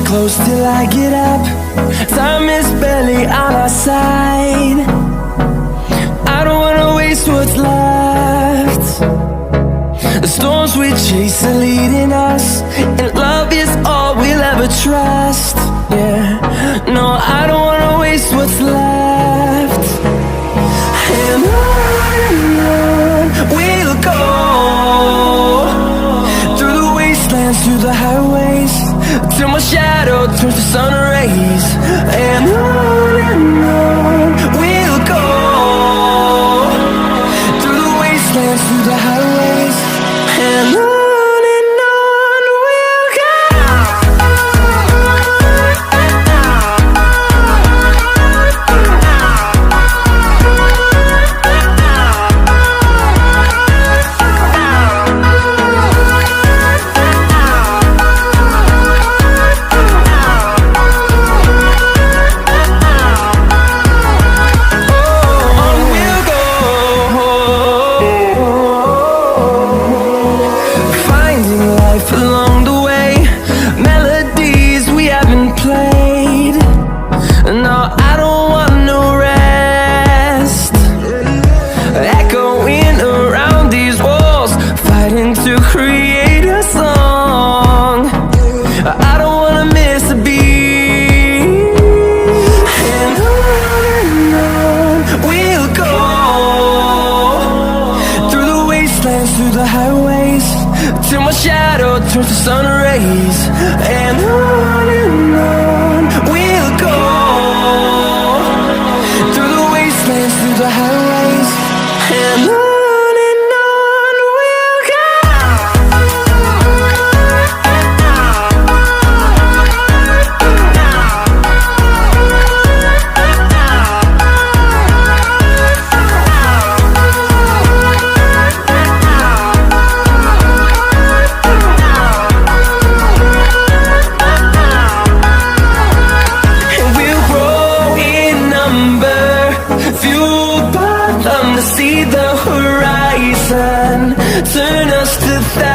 Close till I get up. Time is barely on our side. I don't wanna waste what's left. The storms we chase are leading us, and love is all we'll ever trust. Yeah, no, I don't wanna waste what's left. And on we'll go, through the wastelands, through the highways, till my shadow turns to sun rays. And on we'll go, through the wastelands, through the highways, and on we'll go. Through the highways, till my shadow turns to sun rays. And on we'll go, through the wastelands, through the highways, and on. See the horizon, turn us to thousands.